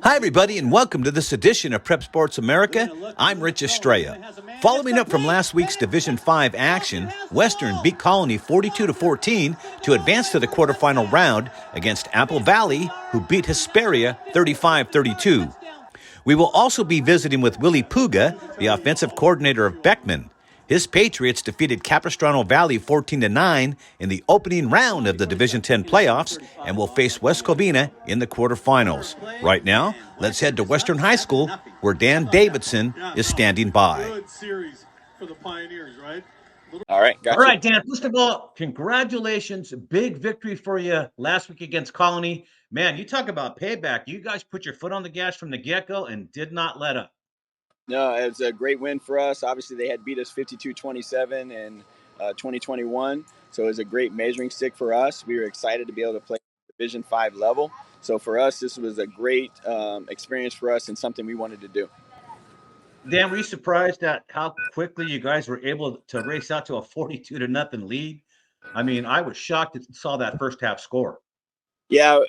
Hi, everybody, and welcome to this edition of Prep Sports America. I'm Rich Estrella. Following up from last week's Division 5 action, Western beat Colony 42-14 to advance to the quarterfinal round against Apple Valley, who beat Hesperia 35-32. We will also be visiting with Willie Puga, the offensive coordinator of Beckman. His Patriots defeated Capistrano Valley 14-9 in the opening round of the Division 10 playoffs and will face West Covina in the quarterfinals. Right now, let's head to Western High School, where Dan Davidson is standing by. Good series for the Pioneers, right? All right, gotcha. All right, Dan, first of all, congratulations. Big victory for you last week against Colony. Man, you talk about payback. You guys put your foot on the gas from the get-go and did not let up. No, it was a great win for us. Obviously, they had beat us 52-27 in 2021, so it was a great measuring stick for us. We were excited to be able to play Division 5 level. So for us, this was a great experience for us and something we wanted to do. Dan, were you surprised at how quickly you guys were able to race out to a 42-0 lead? I mean, I was shocked to saw that first half score. Yeah,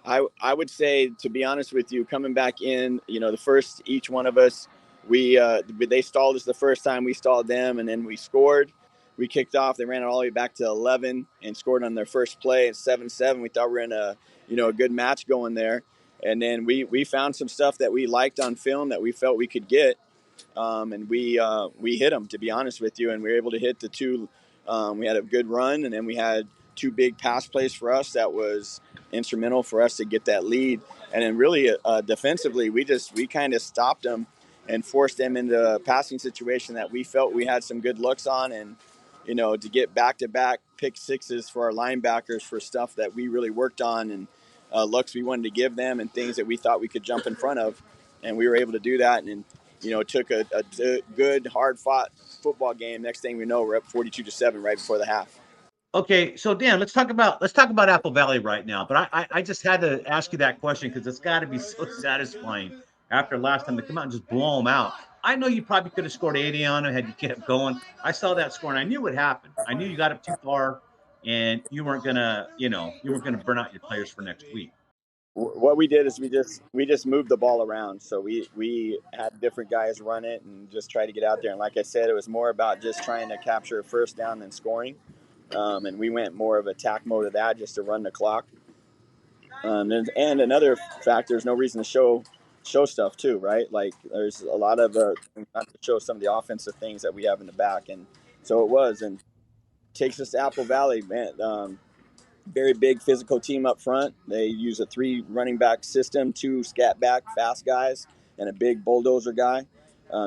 I would say, to be honest with you, coming back in, the first, each one of us, they stalled us the first time, we stalled them, and then we scored. We kicked off. They ran it all the way back to 11 and scored on their first play at 7-7. We thought we were in a good match going there. And then we found some stuff that we liked on film that we felt we could get. And we hit them, to be honest with you. And we were able to hit the two. We had a good run, and then we had two big pass plays for us that was instrumental for us to get that lead. And then really defensively, we kind of stopped them and forced them into a passing situation that we felt we had some good looks on. And, to get back-to-back pick sixes for our linebackers for stuff that we really worked on and looks we wanted to give them and things that we thought we could jump in front of. And we were able to do that. And it took a good, hard-fought football game. Next thing we know, we're up 42-7 right before the half. Okay, so Dan, let's talk about Apple Valley right now. But I just had to ask you that question because it's got to be so satisfying after last time to come out and just blow them out. I know you probably could have scored 80 on them had you kept going. I saw that score and I knew what happened. I knew you got up too far and you weren't gonna burn out your players for next week. What we did is we just moved the ball around. So we had different guys run it and just try to get out there. And like I said, it was more about just trying to capture a first down than scoring. And we went more of attack mode of that just to run the clock. And another factor, there's no reason to show stuff too, right? Like there's a lot of not to show some of the offensive things that we have in the back. And so it was, and takes us to Apple Valley, man. Very big physical team up front. They use a 3 running back system, 2 scat back fast guys, and a big bulldozer guy.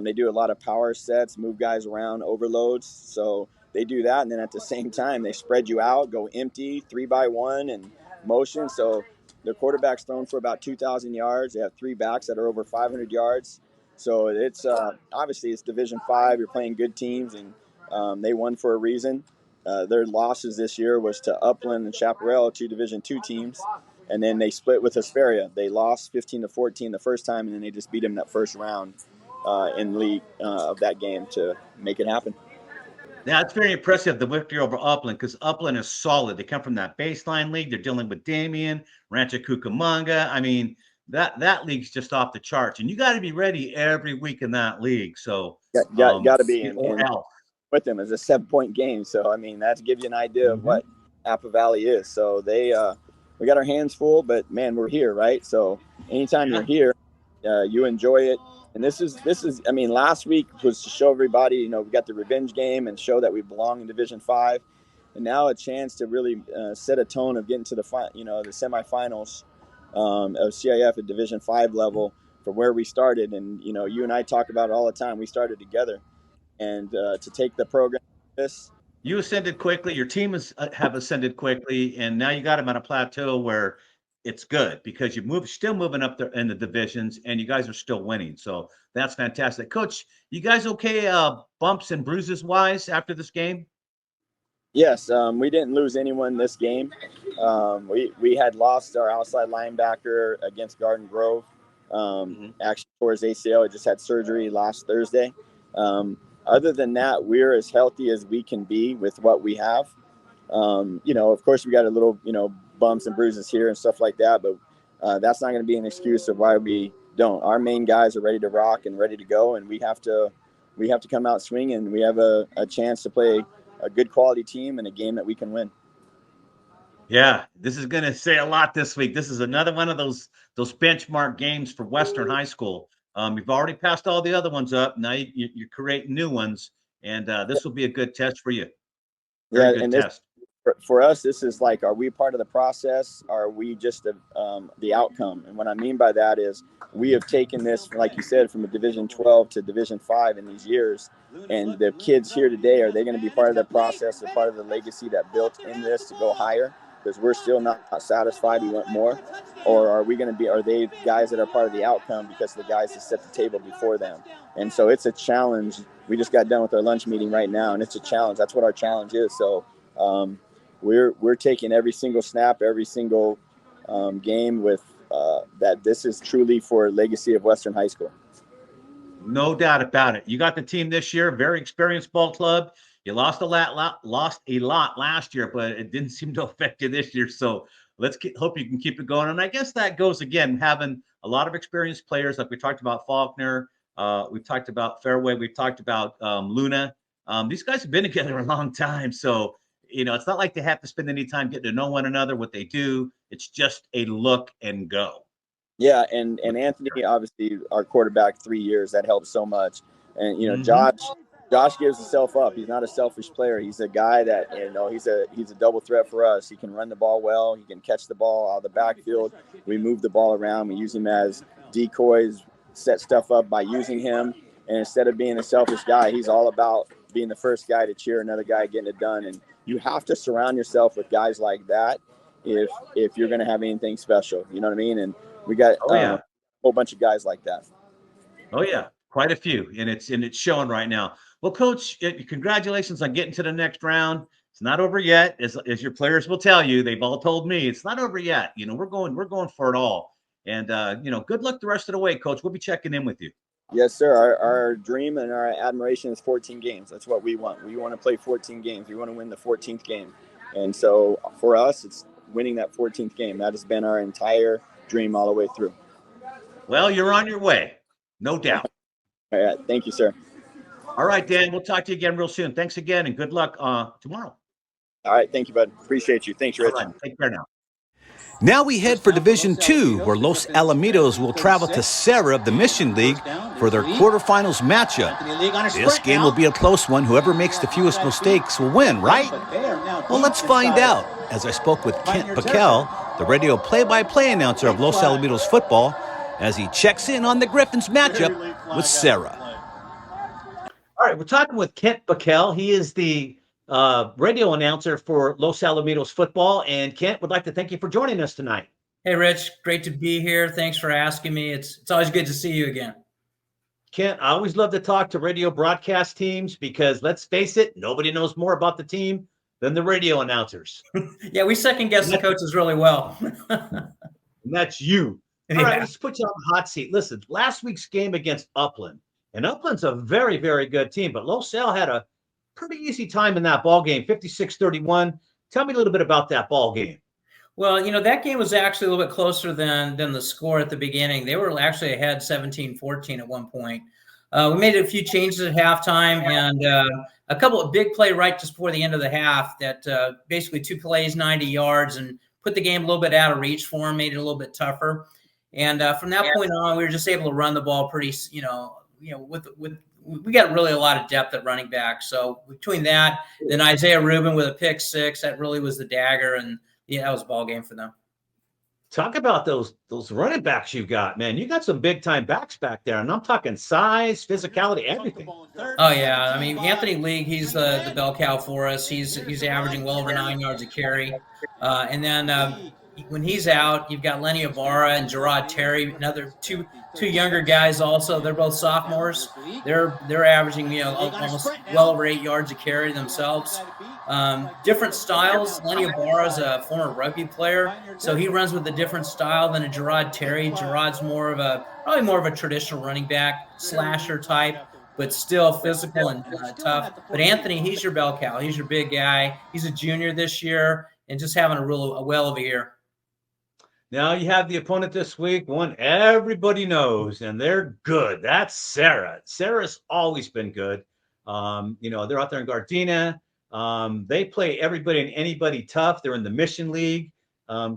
They do a lot of power sets, move guys around, overloads. So they do that, and then at the same time, they spread you out, go empty, 3-by-1, and motion. So their quarterback's thrown for about 2,000 yards. They have 3 backs that are over 500 yards. So it's obviously it's Division 5. You're playing good teams, and they won for a reason. Their losses this year was to Upland and Chaparral, 2 Division 2 teams, and then they split with Hesperia. They lost 15-14 the first time, and then they just beat them that first round in league of that game to make it happen. Yeah, it's very impressive, the victory over Upland, because Upland is solid. They come from that baseline league. They're dealing with Damien, Rancho Cucamonga. I mean, that league's just off the charts, and you got to be ready every week in that league. So got to be or else. With them as a 7-point game. So, I mean, that gives you an idea of what Apple Valley is. So we got our hands full, but man, we're here, right? So anytime you're here, you enjoy it. And this is, I mean, last week was to show everybody, we got the revenge game and show that we belong in Division 5. And now a chance to really set a tone of getting to the semifinals of CIF at Division 5 level for where we started. And, you and I talk about it all the time. We started together. And to take the program this. You ascended quickly. Your team have ascended quickly, and now you got them on a plateau where it's good because still moving up there in the divisions, and you guys are still winning. So that's fantastic. Coach, you guys okay bumps and bruises wise after this game? Yes, we didn't lose anyone this game. We had lost our outside linebacker against Garden Grove. Actually, towards ACL, he just had surgery last Thursday. Other than that, we're as healthy as we can be with what we have. Of course, we got a little, bumps and bruises here and stuff like that, but that's not going to be an excuse of why we don't. Our main guys are ready to rock and ready to go, and we have to come out swinging. We have a chance to play a good quality team and a game that we can win. Yeah, this is going to say a lot this week. This is another one of those benchmark games for Western High School. You've already passed all the other ones up. Now you're creating new ones, and this will be a good test for you. Very good test. For us, this is like, are we part of the process? Are we just the outcome? And what I mean by that is we have taken this, like you said, from a Division 12 to Division 5 in these years. And the kids here today, are they going to be part of the process, or part of the legacy that built in this to go higher? Because we're still not satisfied. We want more. Or are they guys that are part of the outcome because the guys that set the table before them? And so it's a challenge. We just got done with our lunch meeting right now, and it's a challenge. That's what our challenge is. So we're taking every single snap, every single game with that this is truly for legacy of Western High School. No doubt about it. You got the team this year, very experienced ball club. You lost a lot last year, but it didn't seem to affect you this year. So hope you can keep it going. And I guess that goes again, having a lot of experienced players, like we talked about Faulkner, we've talked about Fairway, we've talked about Luna. These guys have been together a long time, so it's not like they have to spend any time getting to know one another. What they do, it's just a look and go. Yeah, and Anthony, obviously our quarterback, 3 years, that helps so much. And Josh gives himself up. He's not a selfish player. He's a guy that he's a double threat for us. He can run the ball well. He can catch the ball out of the backfield. We move the ball around. We use him as decoys, set stuff up by using him. And instead of being a selfish guy, he's all about being the first guy to cheer another guy getting it done. And you have to surround yourself with guys like that if you're going to have anything special. You know what I mean? And we got a whole bunch of guys like that. Oh yeah, quite a few, and it's showing right now. Well, Coach, congratulations on getting to the next round. It's not over yet, as your players will tell you. They've all told me it's not over yet. We're going for it all. And good luck the rest of the way, Coach. We'll be checking in with you. Yes, sir. Our dream and our admiration is 14 games. That's what we want. We want to play 14 games. We want to win the 14th game. And so for us, it's winning that 14th game. That has been our entire dream all the way through. Well, you're on your way. No doubt. All right. Thank you, sir. All right, Dan. We'll talk to you again real soon. Thanks again, and good luck tomorrow. All right. Thank you, bud. Appreciate you. Thanks, Rich. All right. Take care now. Now we head for Division 2, where Los Alamitos will travel to Serra of the Mission League for their quarterfinals matchup. This game will be a close one. Whoever makes the fewest mistakes will win, right? Well, let's find out. As I spoke with Kent Bickell, the radio play-by-play announcer of Los Alamitos football, as he checks in on the Griffins matchup with Serra. All right, we're talking with Kent Bickell. He is the radio announcer for Los Alamitos football. And Kent, would like to thank you for joining us tonight. Hey, Rich, great to be here. Thanks for asking me. It's always good to see you again. Kent, I always love to talk to radio broadcast teams because, let's face it, nobody knows more about the team than the radio announcers. Yeah, we second guess the coaches really well. And that's you. All right, let's put you on the hot seat. Listen, last week's game against Upland, and Upland's a very, very good team, but Los Al had a pretty easy time in that ball game, 56-31. Tell me a little bit about that ball game. Well, that game was actually a little bit closer than the score at the beginning. They were actually ahead 17-14 at one point. We made a few changes at halftime and a couple of big play right just before the end of the half that basically 2 plays, 90 yards, and put the game a little bit out of reach for them, made it a little bit tougher. And from that point on, we were just able to run the ball pretty, we got really a lot of depth at running back. So between that, then Isaiah Rubin with a pick 6, that really was the dagger. And that was a ball game for them. Talk about those running backs you got, man. You got some big time backs back there. And I'm talking size, physicality, everything. Oh, yeah. I mean, Anthony League, he's the bell cow for us. He's averaging well over 9 yards a carry. And then when he's out, you've got Lenny Ibarra and Gerard Terry, another two younger guys also. They're both sophomores. They're averaging, almost well over 8 yards a carry themselves. Different styles. Lenny Ibarra is a former rugby player, so he runs with a different style than a Gerard Terry. Gerard's probably more of a traditional running back, slasher type, but still physical and tough. But Anthony, he's your bell cow. He's your big guy. He's a junior this year and just having a well of a year. Now you have the opponent this week, one everybody knows, and they're good. That's Sarah. Sarah's always been good. They're out there in Gardena. They play everybody and anybody tough. They're in the Mission League.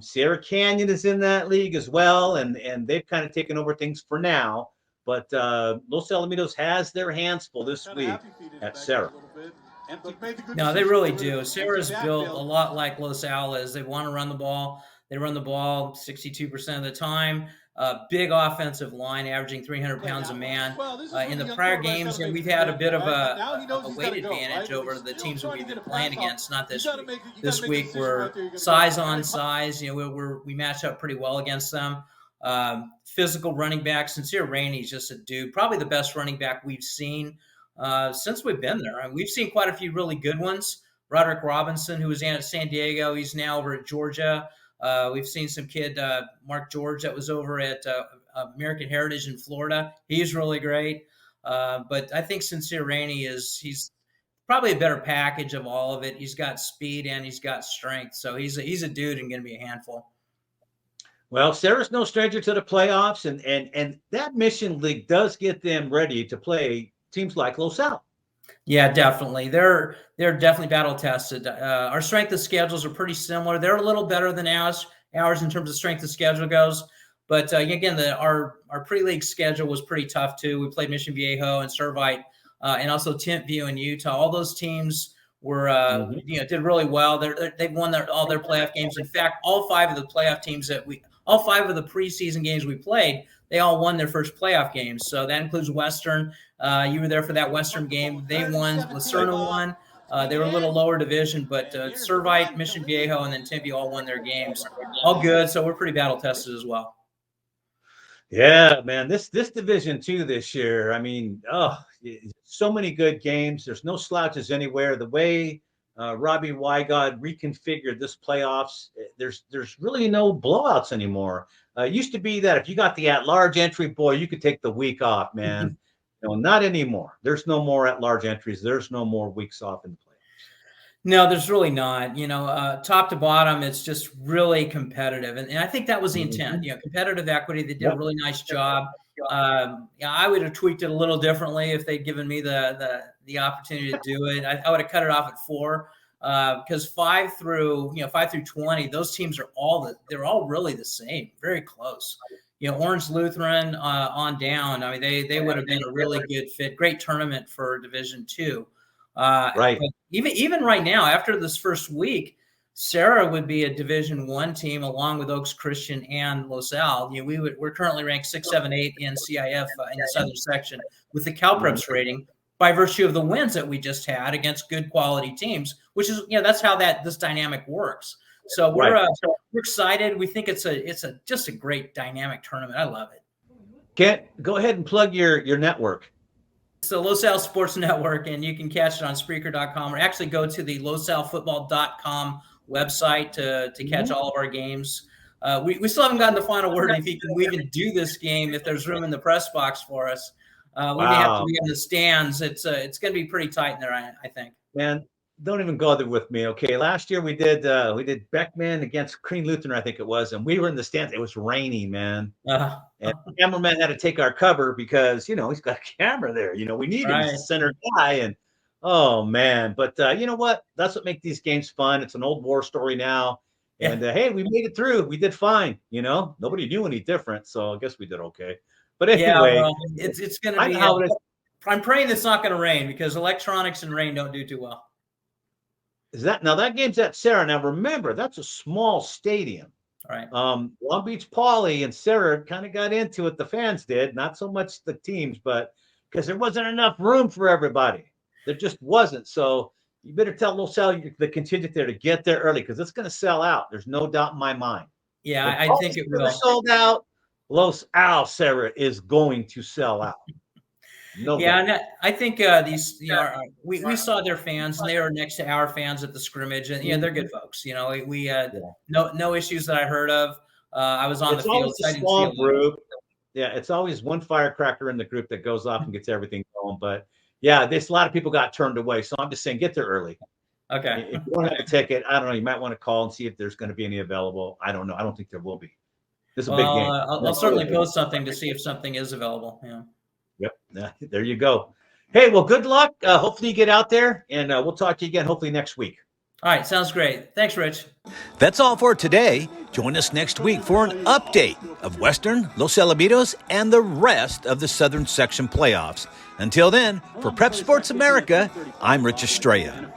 Sierra Canyon is in that league as well, and they've kind of taken over things for now. But Los Alamitos has their hands full this week at Sarah. No, they really do. Sarah's built a lot like Los Al is. They want to run the ball. They run the ball 62% of the time. Big offensive line, averaging 300 pounds a man. In the prior games, we've had a bit of a weight advantage over the teams that we've been playing against. Not this week. This week we're size on size. We match up pretty well against them. Physical running back, Sincere Rainey's just a dude. Probably the best running back we've seen since we've been there. We've seen quite a few really good ones. Roderick Robinson, who was in at San Diego, he's now over at Georgia. We've seen some kid, Mark George, that was over at American Heritage in Florida. He's really great. But I think Sincere Rainey he's probably a better package of all of it. He's got speed and he's got strength. So he's a dude and going to be a handful. Well, Sarah's no stranger to the playoffs, and that Mission League does get them ready to play teams like Los Al. Yeah, definitely. They're definitely battle tested. Our strength of schedules are pretty similar. They're a little better than ours in terms of strength of schedule goes. But again, our pre-league schedule was pretty tough too. We played Mission Viejo and Servite, and also Tentview in Utah. All those teams were did really well. They've won all their playoff games. In fact, all five of the preseason games we played, they all won their first playoff games. So that includes Western. You were there for that Western game. They won. Lucerna won. They were a little lower division, but Servite, Mission Viejo, and then Tentview all won their games. All good. So we're pretty battle tested as well. Yeah, man. This Division 2 this year. I mean, so many good games. There's no slouches anywhere. The way Robbie Wygod reconfigured this playoffs, there's really no blowouts anymore. It used to be that if you got the at-large entry, boy, you could take the week off, man. No, not anymore. There's no more at-large entries. There's no more weeks off in the playoffs. No, there's really not. Top to bottom, it's just really competitive, and I think that was the intent. Competitive equity. They did a really nice job. I would have tweaked it a little differently if they'd given me the opportunity to do it. I would have cut it off at 4, because 5 through 20, those teams are they're all really the same, very close. Orange Lutheran on down. I mean, they would have been a really good fit. Great tournament for Division 2. Right. Even right now, after this first week, Sarah would be a Division 1 team along with Oaks Christian and Los Al. We're currently ranked 6, 7, 8 in CIF in the Southern section with the CalPreps rating by virtue of the wins that we just had against good quality teams, which is that's how this dynamic works. So we're excited. We think it's just a great dynamic tournament. I love it. Go ahead and plug your network. It's the Los Al Sports Network, and you can catch it on Spreaker.com or actually go to the losalfootball.com website to catch all of our games. We still haven't gotten the final word if we even do this game, if there's room in the press box for us. We may have to be in the stands. It's going to be pretty tight in there, I think. Man, don't even go there with me, okay? Last year we did Beckman against Green Lutheran, I think it was, and we were in the stands. It was raining, man. And the cameraman had to take our cover because, he's got a camera there. We need him as the center guy. And, oh, man. But you know what? That's what makes these games fun. It's an old war story now. And, hey, we made it through. We did fine, Nobody knew any different, so I guess we did okay. But anyway. It's going to be I'm praying it's not going to rain because electronics and rain don't do too well. Now that game's at Sarah. Now remember, that's a small stadium. Right. Long Beach Poly and Sarah kind of got into it. The fans did, not so much the teams, but because there wasn't enough room for everybody. There just wasn't. So you better tell Los Al, the contingent there, to get there early because it's going to sell out. There's no doubt in my mind. Yeah, I think it will. Sold out. Los Al, Sarah, is going to sell out. And I think we saw their fans, and they were next to our fans at the scrimmage, and they're good folks. We had no issues that I heard of. I was on the field. It's a small group. Yeah, it's always one firecracker in the group that goes off and gets everything going. But a lot of people got turned away. So I'm just saying, get there early. Okay. If you don't have a ticket, I don't know. You might want to call and see if there's going to be any available. I don't know. I don't think there will be. This is a big game. I'll certainly post something to see if something is available. Yeah. Yep. There you go. Hey, well, good luck. Hopefully you get out there, and we'll talk to you again hopefully next week. All right. Sounds great. Thanks, Rich. That's all for today. Join us next week for an update of Western, Los Alamitos, and the rest of the Southern Section playoffs. Until then, for Prep Sports America, I'm Rich Estrella.